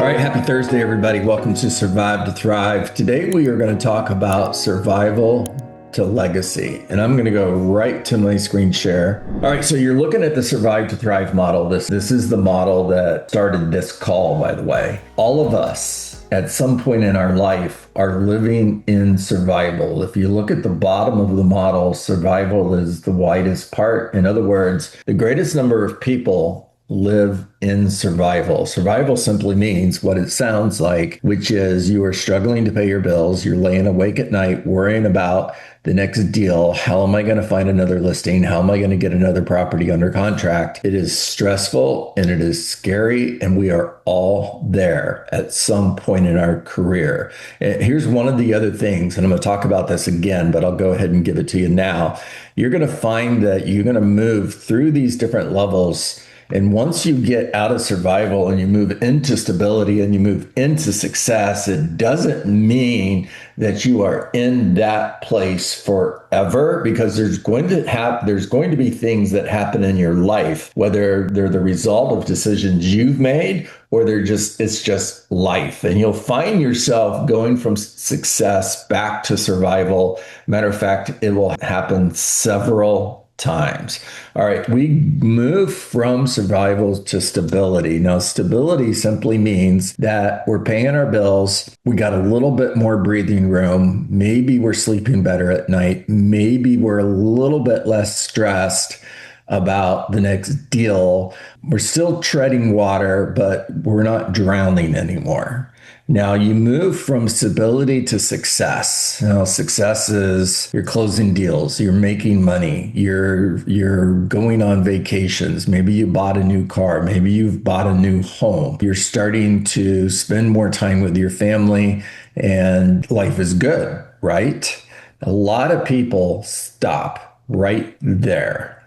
All right, happy Thursday, everybody. Welcome to Survive to Thrive. Today, we are going to talk about survival to legacy. And I'm going to go right to my screen share. All right, so you're looking at the Survive to Thrive model. This is the model that started this call, by the way. All of us at some point in our life are living in survival. If you look at the bottom of the model, survival is the widest part. In other words, the greatest number of people live in survival. Survival simply means what it sounds like, which is you are struggling to pay your bills. You're laying awake at night worrying about the next deal. How am I going to find another listing? How am I going to get another property under contract? It is stressful and it is scary, and we are all there at some point in our career. And here's one of the other things, and I'm going to talk about this again, but I'll go ahead and give it to you now. You're going to find that you're going to move through these different levels. And once you get out of survival and you move into stability and you move into success, it doesn't mean that you are in that place forever, because there's going to be things that happen in your life, whether they're the result of decisions you've made or it's just life. And you'll find yourself going from success back to survival. Matter of fact, it will happen several times. All right, we move from survival to stability. Now, stability simply means that we're paying our bills. We got a little bit more breathing room. Maybe we're sleeping better at night. Maybe we're a little bit less stressed about the next deal. We're still treading water, but we're not drowning anymore. Now you move from stability to success. Now, success is you're closing deals, you're making money, you're going on vacations. Maybe you bought a new car, maybe you've bought a new home. You're starting to spend more time with your family, and life is good, right? A lot of people stop right there.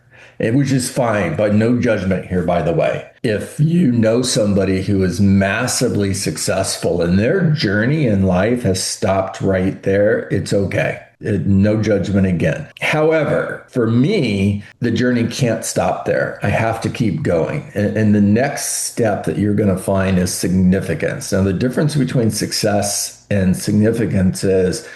Which is fine, but no judgment here, by the way. If you know somebody who is massively successful and their journey in life has stopped right there, it's okay. No judgment again. However, for me, the journey can't stop there. I have to keep going. And the next step that you're going to find is significance. Now, the difference between success and significance is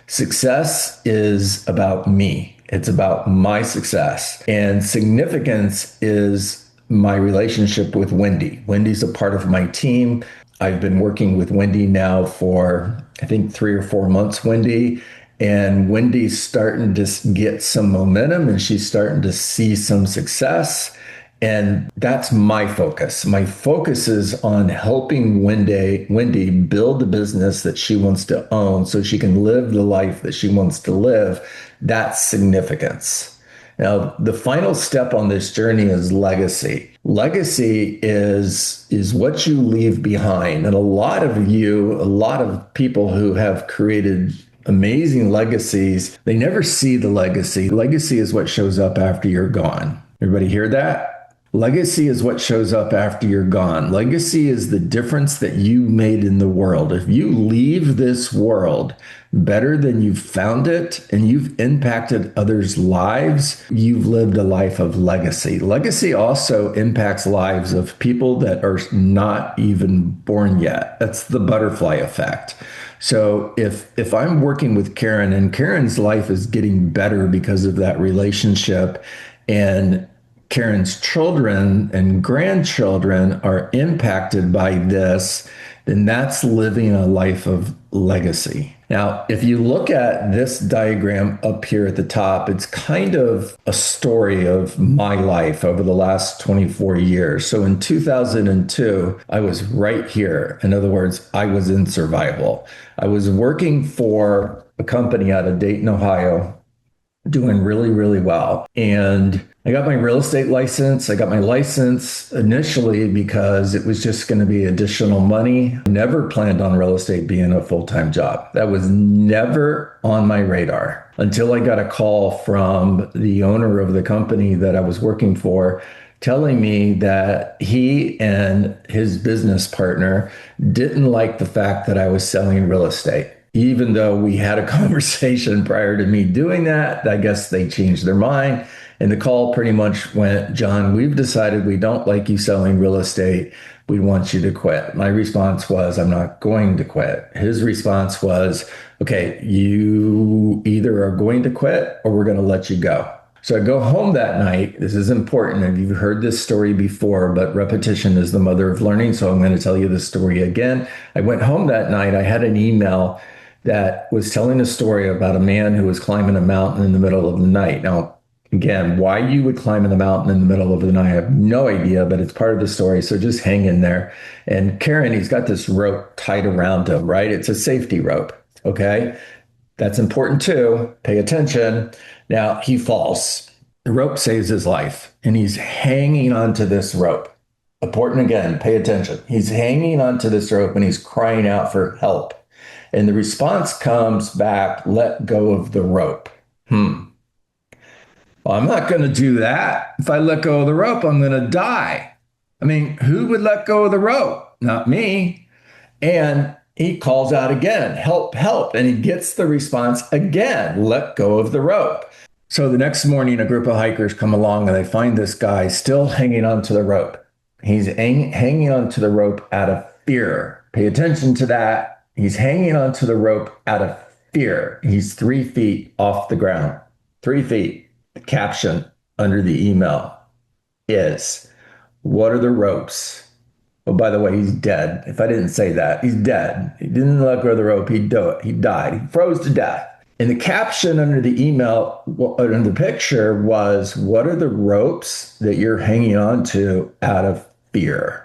success is about me. It's about my success. And significance is my relationship with Wendy. Wendy's a part of my team. I've been working with Wendy now for, I think, 3 or 4 months, Wendy. And Wendy's starting to get some momentum and she's starting to see some success. And that's my focus. My focus is on helping Wendy build the business that she wants to own so she can live the life that she wants to live. That's significance. Now, the final step on this journey is legacy. Legacy is what you leave behind. And a lot of people who have created amazing legacies, they never see the legacy. Legacy is what shows up after you're gone. Everybody hear that? Legacy is what shows up after you're gone. Legacy is the difference that you made in the world. If you leave this world better than you found it and you've impacted others' lives, you've lived a life of legacy. Legacy also impacts lives of people that are not even born yet. That's the butterfly effect. So if I'm working with Karen and Karen's life is getting better because of that relationship, and Karen's children and grandchildren are impacted by this, then that's living a life of legacy. Now, if you look at this diagram up here at the top, it's kind of a story of my life over the last 24 years. So in 2002, I was right here. In other words, I was in survival. I was working for a company out of Dayton, Ohio, doing really, really well. And I got my real estate license. I got my license initially because it was just going to be additional money. Never planned on real estate being a full-time job. That was never on my radar until I got a call from the owner of the company that I was working for, telling me that he and his business partner didn't like the fact that I was selling real estate. Even though we had a conversation prior to me doing that, I guess they changed their mind. And the call pretty much went, John, we've decided we don't like you selling real estate. We want you to quit. My response was, I'm not going to quit. His response was, okay, you either are going to quit or we're going to let you go. So I go home that night. This is important. And you've heard this story before, but repetition is the mother of learning. So I'm going to tell you this story again. I went home that night. I had an email that was telling a story about a man who was climbing a mountain in the middle of the night. Now, again, why you would climb in the mountain in the middle of the night, I have no idea, but it's part of the story. So just hang in there. And Karen, he's got this rope tied around him, right? It's a safety rope. Okay. That's important too. Pay attention. Now he falls. The rope saves his life and he's hanging onto this rope. Important again, pay attention. He's hanging onto this rope and he's crying out for help. And the response comes back, let go of the rope. Well, I'm not going to do that. If I let go of the rope, I'm going to die. I mean, who would let go of the rope? Not me. And he calls out again, help, help. And he gets the response again, let go of the rope. So the next morning, a group of hikers come along and they find this guy still hanging onto the rope. He's hanging onto the rope out of fear. Pay attention to that. He's hanging onto the rope out of fear. He's 3 feet off the ground. 3 feet. The caption under the email is, what are the ropes? Oh, by the way, he's dead. If I didn't say that, he's dead. He didn't let go of the rope. He'd do it. He died. He froze to death. And the caption under the email, under the picture was, what are the ropes that you're hanging on to out of fear?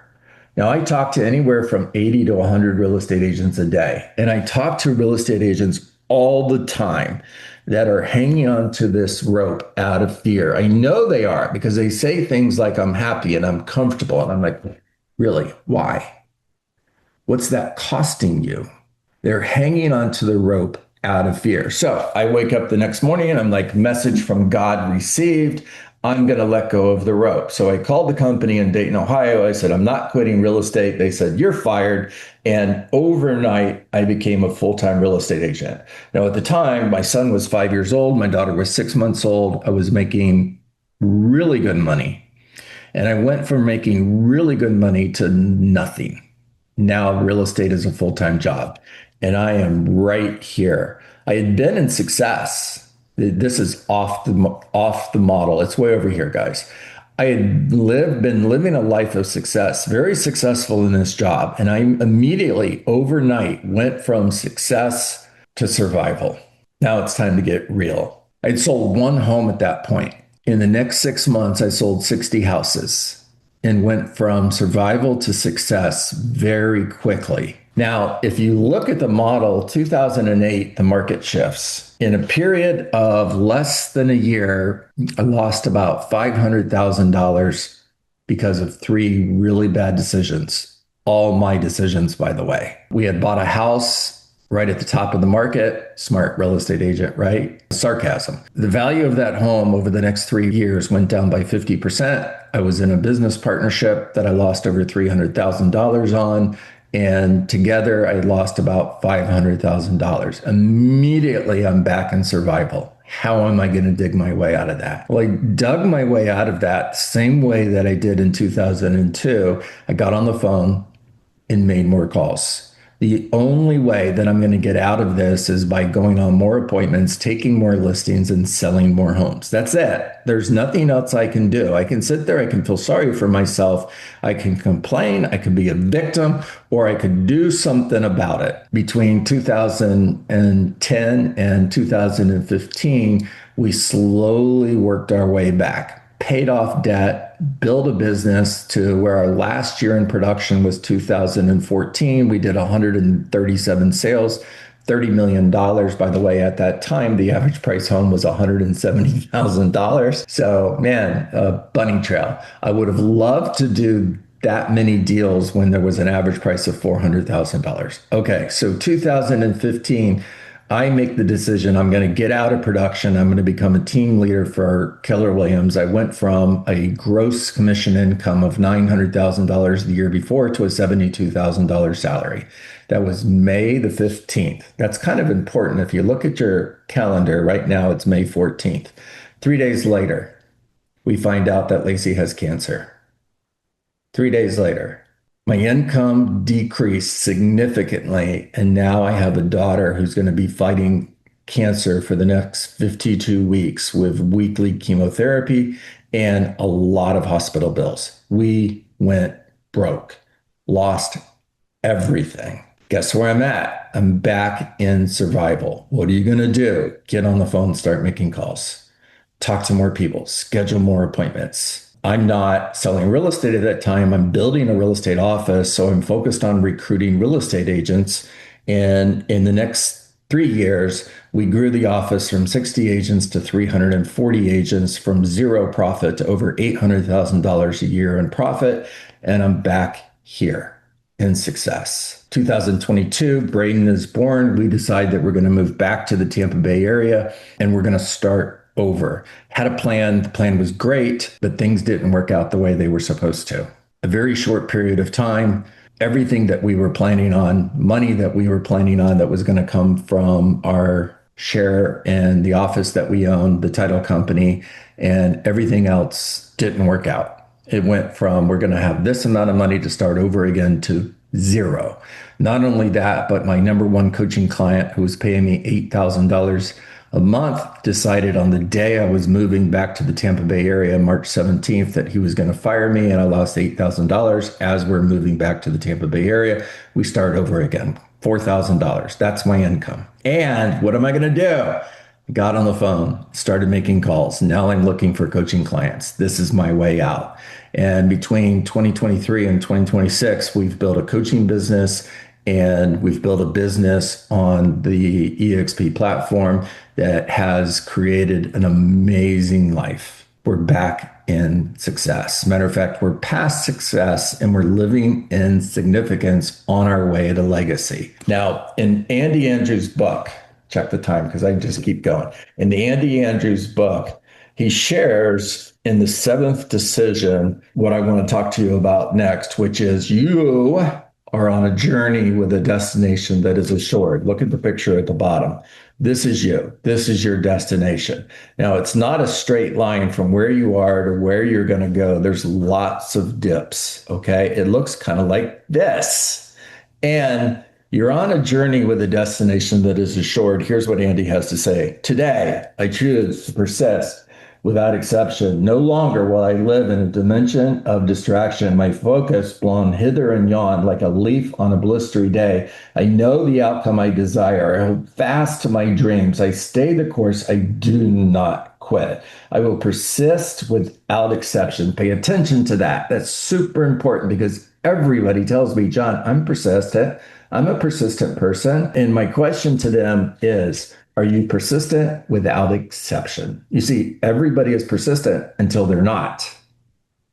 Now, I talk to anywhere from 80 to 100 real estate agents a day. And I talk to real estate agents all the time that are hanging on to this rope out of fear. I know they are because they say things like, I'm happy and I'm comfortable. And I'm like, really? Why? What's that costing you? They're hanging onto the rope out of fear. So I wake up the next morning and I'm like, message from God received. I'm going to let go of the rope. So I called the company in Dayton, Ohio. I said, I'm not quitting real estate. They said, you're fired. And overnight, I became a full-time real estate agent. Now, at the time, my son was 5 years old. My daughter was 6 months old. I was making really good money. And I went from making really good money to nothing. Now real estate is a full-time job. And I am right here. I had been in success. This is off the model. It's way over here, guys. I had been living a life of success, very successful in this job. And I immediately, overnight, went from success to survival. Now it's time to get real. I'd sold one home at that point. In the next 6 months, I sold 60 houses and went from survival to success very quickly. Now, if you look at the model, 2008, the market shifts. In a period of less than a year, I lost about $500,000 because of three really bad decisions. All my decisions, by the way. We had bought a house right at the top of the market, smart real estate agent, right? Sarcasm. The value of that home over the next 3 years went down by 50%. I was in a business partnership that I lost over $300,000 on. And together I lost about $500,000. Immediately I'm back in survival. How am I going to dig my way out of that? Well, I dug my way out of that same way that I did in 2002. I got on the phone and made more calls. The only way that I'm going to get out of this is by going on more appointments, taking more listings, and selling more homes. That's it. There's nothing else I can do. I can sit there, I can feel sorry for myself, I can complain, I could be a victim, or I could do something about it. Between 2010 and 2015, we slowly worked our way back. Paid off debt, built a business to where our last year in production was 2014. We did 137 sales, $30 million. By the way, at that time, the average price home was $170,000. So, man, a bunny trail. I would have loved to do that many deals when there was an average price of $400,000. Okay, so 2015, I make the decision I'm going to get out of production. I'm going to become a team leader for Keller Williams. I went from a gross commission income of $900,000 the year before to a $72,000 salary. That was May the 15th. That's kind of important. If you look at your calendar right now, it's May 14th. 3 days later, we find out that Lacey has cancer. 3 days later, My income decreased significantly. And now I have a daughter who's going to be fighting cancer for the next 52 weeks with weekly chemotherapy and a lot of hospital bills. We went broke, lost everything. Guess where I'm at? I'm back in survival. What are you going to do? Get on the phone, start making calls, talk to more people, schedule more appointments. I'm not selling real estate at that time. I'm building a real estate office. So I'm focused on recruiting real estate agents. And in the next 3 years, we grew the office from 60 agents to 340 agents, from zero profit to over $800,000 a year in profit. And I'm back here in success. 2022, Braden is born. We decide that we're going to move back to the Tampa Bay area and we're going to start over. Had a plan. The plan was great, but things didn't work out the way they were supposed to. A very short period of time, everything that we were planning on, money that we were planning on that was going to come from our share in the office that we owned, the title company, and everything else didn't work out. It went from we're going to have this amount of money to start over again to zero. Not only that, but my number one coaching client, who was paying me $8,000 a month, decided on the day I was moving back to the Tampa Bay area, March 17th, that he was going to fire me, and I lost $8,000. As we're moving back to the Tampa Bay area, we start over again. $4,000. That's my income. And what am I going to do? Got on the phone, started making calls. Now I'm looking for coaching clients. This is my way out. And between 2023 and 2026, we've built a coaching business and we've built a business on the EXP platform that has created an amazing life. We're back in success. Matter of fact, we're past success and we're living in significance on our way to legacy. Now, in Andy Andrews' book, check the time because I just keep going. In the Andy Andrews book, he shares in the seventh decision what I want to talk to you about next, which is you are on a journey with a destination that is assured. Look at the picture at the bottom. This is you. This is your destination. Now, it's not a straight line from where you are to where you're going to go. There's lots of dips, okay? It looks kind of like this. And you're on a journey with a destination that is assured. Here's what Andy has to say. Today, I choose to persist without exception. No longer will I live in a dimension of distraction, my focus blown hither and yon like a leaf on a blistery day. I know the outcome I desire. I hold fast to my dreams. I stay the course. I do not quit. I will persist without exception. Pay attention to that. That's super important because everybody tells me, John, I'm persistent. I'm a persistent person. And my question to them is, are you persistent without exception? You see, everybody is persistent until they're not.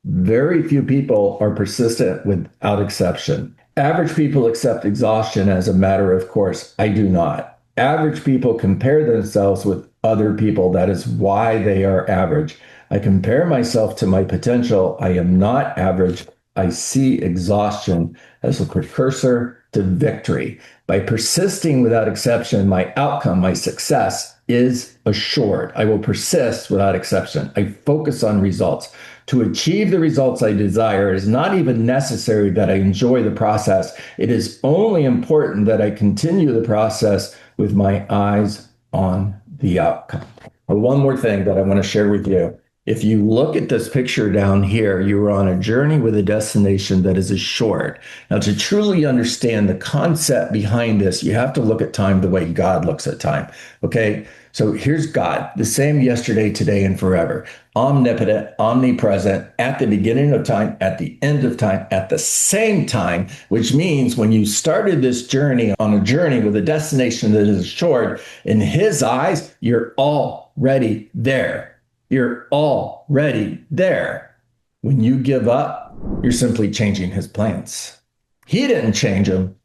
Very few people are persistent without exception. Average people accept exhaustion as a matter of course. I do not. Average people compare themselves with other people. That is why they are average. I compare myself to my potential. I am not average. I see exhaustion as a precursor to victory. By persisting without exception, my outcome, my success is assured. I will persist without exception. I focus on results. To achieve the results I desire, it is not even necessary that I enjoy the process. It is only important that I continue the process with my eyes on the outcome. One more thing that I want to share with you. If you look at this picture down here, you're on a journey with a destination that is assured. Now, to truly understand the concept behind this, you have to look at time the way God looks at time. Okay, so here's God, the same yesterday, today, and forever. Omnipotent, omnipresent, at the beginning of time, at the end of time, at the same time, which means when you started this journey on a journey with a destination that is assured, in his eyes, you're already there. You're already there. When you give up, you're simply changing his plans. He didn't change them.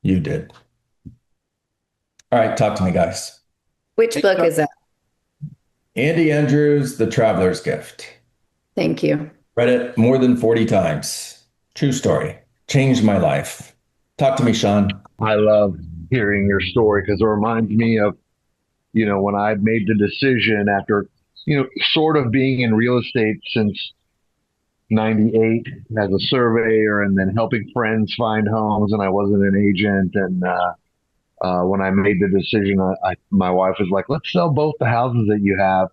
You did. All right, talk to me, guys. Which book is that? Andy Andrews, The Traveler's Gift. Thank you. Read it more than 40 times. True story. Changed my life. Talk to me, Sean. I love hearing your story because it reminds me of, when I made the decision after, sort of being in real estate since, 98 as a surveyor and then helping friends find homes. And I wasn't an agent. And when I made the decision, my wife was like, let's sell both the houses that you have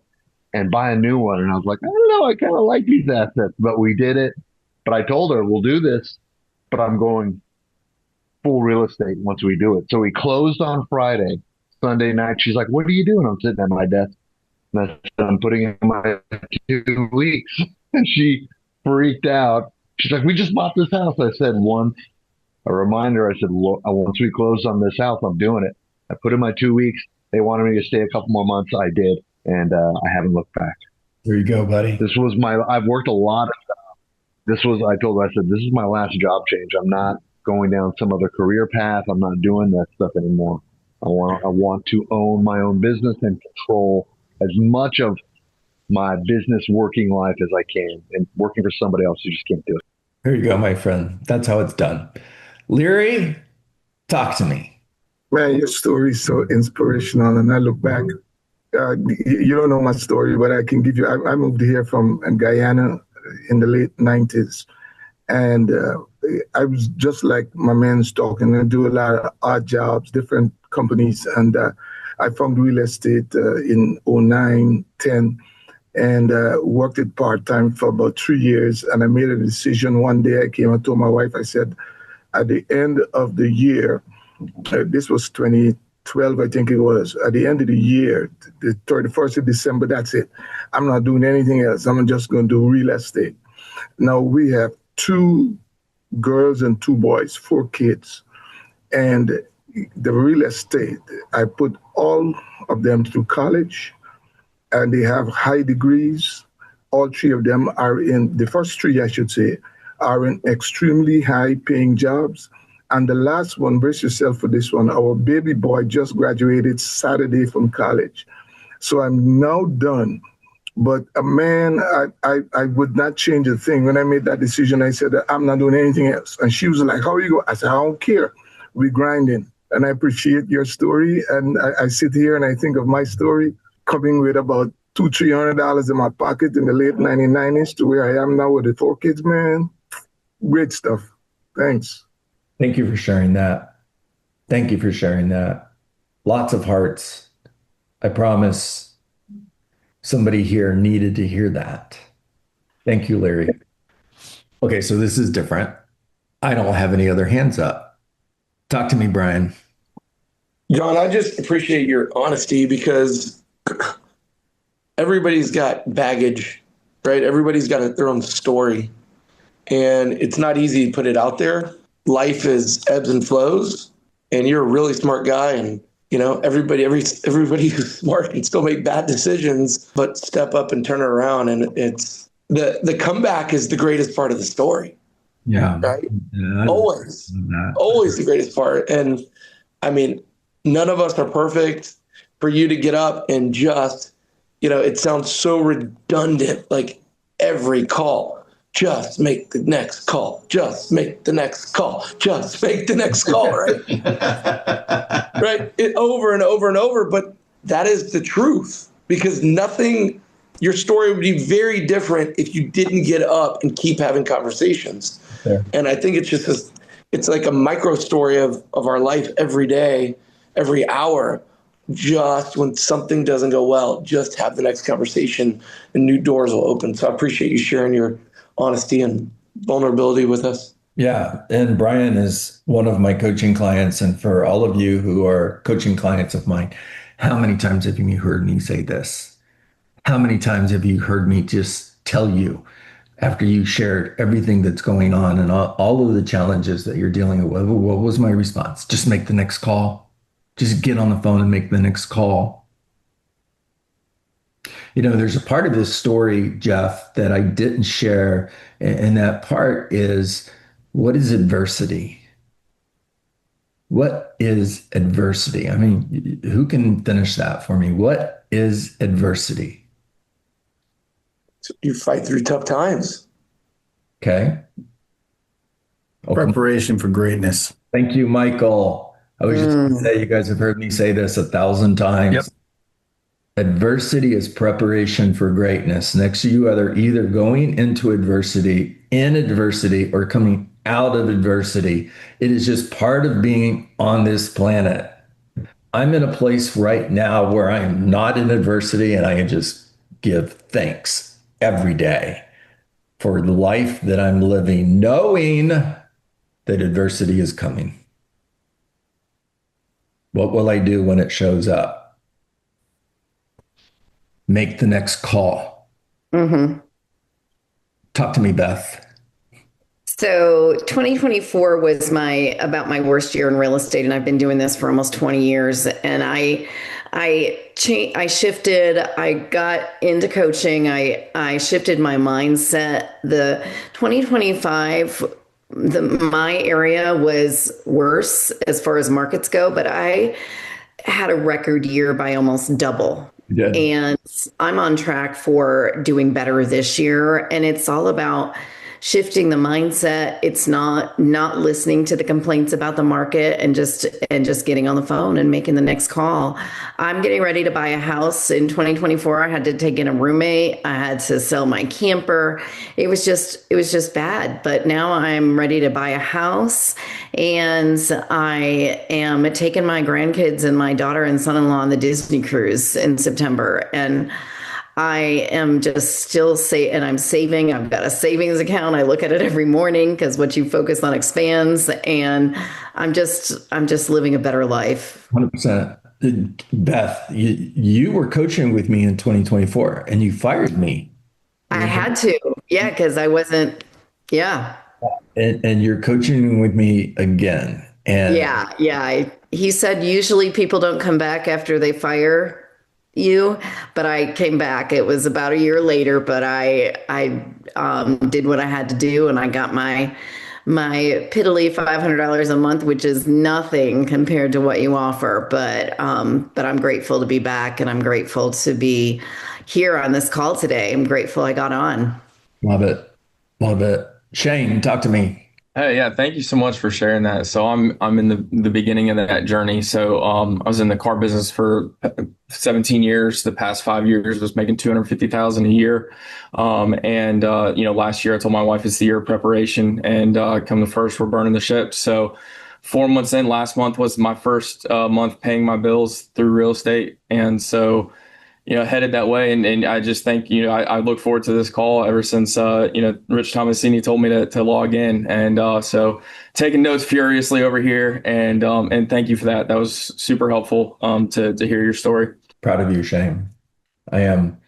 and buy a new one. And I was like, I don't know. I kind of like these assets, but we did it. But I told her, we'll do this, but I'm going full real estate once we do it. So we closed on Friday. Sunday night, she's like, what are you doing? I'm sitting at my desk. And I said, I'm putting in my 2 weeks. And she freaked out. She's like, we just bought this house. I said, a reminder. I said, well, once we close on this house, I'm doing it. I put in my 2 weeks. They wanted me to stay a couple more months. I did. And I haven't looked back. There you go, buddy. I've worked a lot of I told her, I said, this is my last job change. I'm not going down some other career path. I'm not doing that stuff anymore. I want to own my own business and control as much of my business working life as I can. And working for somebody else, you just can't do it. There you go, my friend. That's how it's done. Leary, talk to me. Man, your story is so inspirational. And I look back, you don't know my story, but I can give you, I moved here from Guyana in the late 90s. And I was just like my man's talking. I do a lot of odd jobs, different companies. And I found real estate in 09, 10, and worked it part-time for about 3 years. And I made a decision one day. I came and told my wife, I said, at the end of the year, this was 2012, I think it was. At the end of the year, the 31st of December, that's it. I'm not doing anything else. I'm just going to do real estate. Now we have 2 girls and 2 boys, 4 kids. And the real estate, I put all of them through college, and they have high degrees. All 3 of them are the first 3, I should say, are in extremely high paying jobs. And the last one, brace yourself for this one, our baby boy just graduated Saturday from college. So I'm now done. But man, I would not change a thing. When I made that decision, I said, I'm not doing anything else. And she was like, how are you going? I said, I don't care. We're grinding. And I appreciate your story. And I sit here and I think of my story coming with about $200-300 in my pocket in the late 1990s to where I am now with the 4 kids, man. Great stuff. Thanks. Thank you for sharing that. Thank you for sharing that. Lots of hearts. I promise somebody here needed to hear that. Thank you, Larry. Okay, so this is different. I don't have any other hands up. Talk to me, Brian. John, I just appreciate your honesty because everybody's got baggage, right? Everybody's got their own story. And it's not easy to put it out there. Life is ebbs and flows, and you're a really smart guy. And, everybody who's smart can still make bad decisions, but step up and turn it around. And it's the comeback is the greatest part of the story. Yeah. Right. Yeah, always the greatest part. And I mean, none of us are perfect. For you to get up and just, it sounds so redundant, like every call. Just make the next call. Just make the next call. Just make the next call, right? Right? Over and over and over. But that is the truth, because your story would be very different if you didn't get up and keep having conversations. Yeah. And I think it's like a micro story of our life every day, every hour. Just when something doesn't go well, just have the next conversation and new doors will open. So I appreciate you sharing your honesty and vulnerability with us. Yeah. And Brian is one of my coaching clients. And for all of you who are coaching clients of mine, how many times have you heard me say this? How many times have you heard me just tell you after you shared everything that's going on and all of the challenges that you're dealing with? What was my response? Just make the next call. Just get on the phone and make the next call. There's a part of this story, Jeff, that I didn't share. And that part is, what is adversity? What is adversity? I mean, who can finish that for me? What is adversity? You fight through tough times. Okay. Preparation for greatness. Thank you, Michael. I was just going to say, you guys have heard me say this 1,000 times. Yep. Adversity is preparation for greatness. Next to you are either going into adversity, in adversity, or coming out of adversity. It is just part of being on this planet. I'm in a place right now where I am not in adversity, and I can just give thanks every day for the life that I'm living, knowing that adversity is coming. What will I do when it shows up? Make the next call. Mm-hmm. Talk to me, Beth. So 2024 was about my worst year in real estate, and I've been doing this for almost 20 years. And I shifted. I got into coaching. I shifted my mindset. The 2025, my area was worse as far as markets go, but I had a record year by almost double. Yeah. And I'm on track for doing better this year. And it's all about shifting the mindset. It's not listening to the complaints about the market and just getting on the phone and making the next call. I'm getting ready to buy a house in 2024. I had to take in a roommate. I had to sell my camper. It was just bad. But now I'm ready to buy a house, and I am taking my grandkids and my daughter and son-in-law on the Disney cruise in September. And I am just still and I'm saving. I've got a savings account. I look at it every morning because what you focus on expands, and I'm just living a better life. 100%. Beth, you were coaching with me in 2024 and you fired me. I had to. Yeah, because I wasn't. Yeah. And you're coaching with me again. And Yeah. He said usually people don't come back after they fire you, but I came back. It was about a year later, but I did what I had to do, and I got my piddly $500 a month, which is nothing compared to what you offer. But I'm grateful to be back, and I'm grateful to be here on this call today. I'm grateful I got on. Love it. Shane, talk to me. Hey, yeah, thank you so much for sharing that. So I'm in the beginning of that journey. So I was in the car business for 17 years. The past 5 years was making $250,000 a year. Last year I told my wife it's the year of preparation, and come the first, we're burning the ship. So 4 months in, last month was my first month paying my bills through real estate, and so headed that way. And I just think, I look forward to this call ever since, Rich Tomasini told me to log in. And so taking notes furiously over here. And thank you for that. That was super helpful to hear your story. Proud of you, Shane. I am.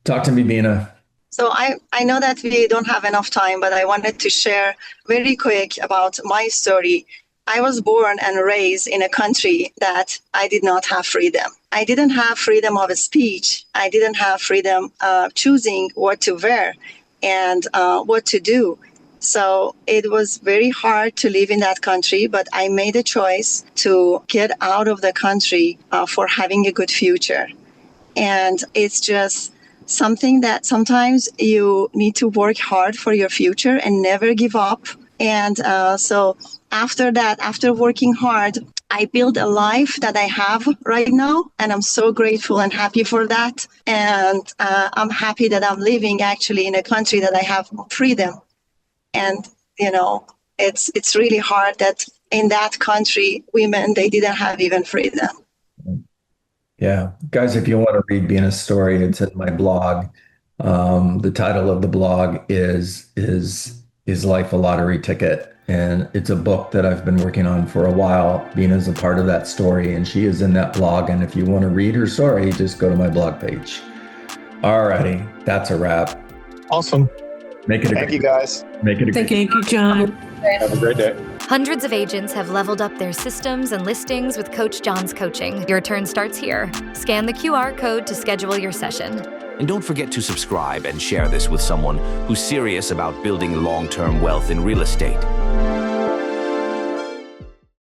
Talk to me, Bina. So I know that we don't have enough time, but I wanted to share very quick about my story. I was born and raised in a country that I did not have freedom. I didn't have freedom of speech. I didn't have freedom of choosing what to wear and what to do. So it was very hard to live in that country, but I made a choice to get out of the country for having a good future. And it's just something that sometimes you need to work hard for your future and never give up. And so after that, after working hard, I built a life that I have right now. And I'm so grateful and happy for that. And I'm happy that I'm living actually in a country that I have freedom. And, it's really hard that in that country, women, they didn't have even freedom. Yeah. Guys, if you want to read Bina's story, it's in my blog. The title of the blog is Life a Lottery Ticket? And it's a book that I've been working on for a while. Bina's a part of that story, and she is in that blog. And if you want to read her story, just go to my blog page. All righty. That's a wrap. Awesome. Thank you, guys. Make it a Thank you, John. Have a great day. Hundreds of agents have leveled up their systems and listings with Coach John's coaching. Your turn starts here. Scan the QR code to schedule your session. And don't forget to subscribe and share this with someone who's serious about building long-term wealth in real estate.